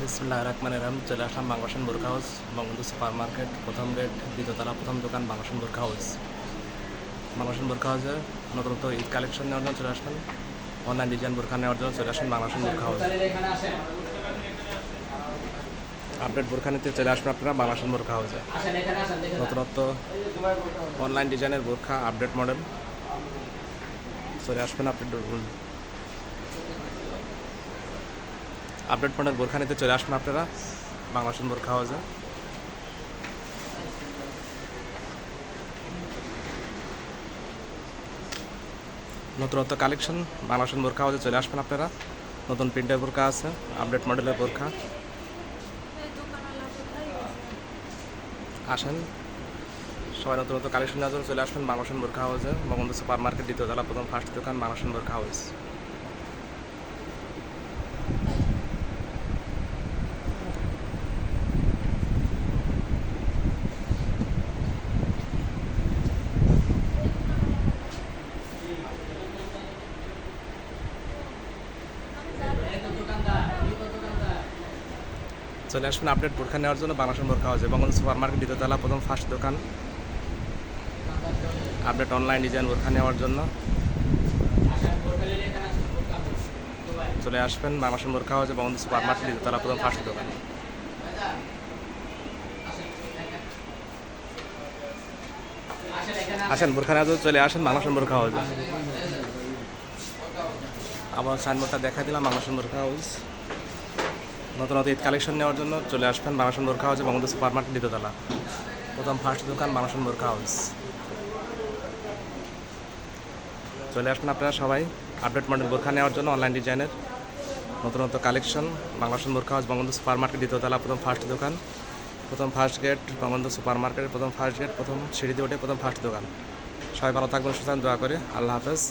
বিসমিল্লাহির রহমানির রহিম। চলে আসলাম বাংলাদেশ বোরখা হাউস, বঙ্গবন্ধু সুপার মার্কেট, প্রথম গেট, দ্বিতীয়তলা, প্রথম দোকান, বাংলাদেশ বোরখা হাউস। বাংলাদেশ বোরখা হাউসে নতুনত্ব ঈদ কালেকশন নেওয়ার জন্য চলে আসবেন। অনলাইন ডিজাইন বোরখা নেওয়ার জন্য চলে আসবেন বাংলাদেশ বোরখা হাউস। আপডেট বোরখা নিতে চলে আসবেন আপনারা বাংলাদেশ বোরখা হাউসে। নতুনত্ব অনলাইন ডিজাইনের বোরখা, আপডেট মডেল চলে আসবেন আপডেট মডেল বোরখা নিতে চলে আসবেন আপনারা বাংলাদেশ বোরখা হাউসে। নতুনত্ব কালেকশন বাংলাদেশ বোরখা হাউসে চলে আসবেন আপনারা। নতুন প্রিন্টের বোরখা আছে, আপডেট মডেলের বোরখা। আসেন সবাই, নতুনত্ব কালেকশন নেওয়ার জন্য চলে আসবেন বাংলাদেশ বোরখা হাউসে, বঙ্গবন্ধু সুপার মার্কেট, দ্বিতীয়তলা, প্রথম ফার্স্ট দোকান, বাংলাদেশ বোরখা হাউস। চলে আসবেন আপডেট বোরখা নেওয়ার জন্য বাংলাদেশ বোরখা হাউসে, বঙ্গবন্ধু সুপার মার্কেট, দ্বিতীয়তলা, প্রথম ফার্স্ট দোকান। আপডেট অনলাইন ডিজাইন বোরখা নেওয়ার জন্য চলে আসবেন বাংলাদেশ বোরখা হাউসে, বঙ্গবন্ধু সুপার মার্কেট, দ্বিতীয়তলা, প্রথম ফার্স্ট দোকান। আসেন বোরখা নেওয়ার জন্য চলে আসেন বাংলাদেশ বোরখা হাউসে। আবার সাইনবোর্ডটা দেখা দিলাম বাংলাদেশ বোরখা হাউস। নতুন ঈদ কালেকশন নেওয়ার জন্য চলে আসবেন বাংলাদেশ বোরখা হাউসে, বঙ্গবন্ধু সুপার মার্কেট, দ্বিতীয়তলা, প্রথম ফার্স্ট দোকান, বাংলাদেশ বোরখা হাউস। চলে আসবেন আপনারা সবাই আপডেট মডেল বোরখা নেওয়ার জন্য অনলাইন ডিজাইনের নতুনত্ব কালেকশন বাংলাদেশ বোরখা হাউস, বঙ্গবন্ধু সুপার মার্কেট, দ্বিতীয়তলা, প্রথম ফার্স্ট দোকান, প্রথম ফার্স্ট গেট, বঙ্গবন্ধু সুপার মার্কেটের প্রথম ফার্স্ট গেট, প্রথম সিঁড়িতে ওঠে প্রথম ফার্স্ট দোকান। সবাই ভালো থাকবেন, সুস্থ থাকবেন, দোয়া করে। আল্লাহ হাফেজ।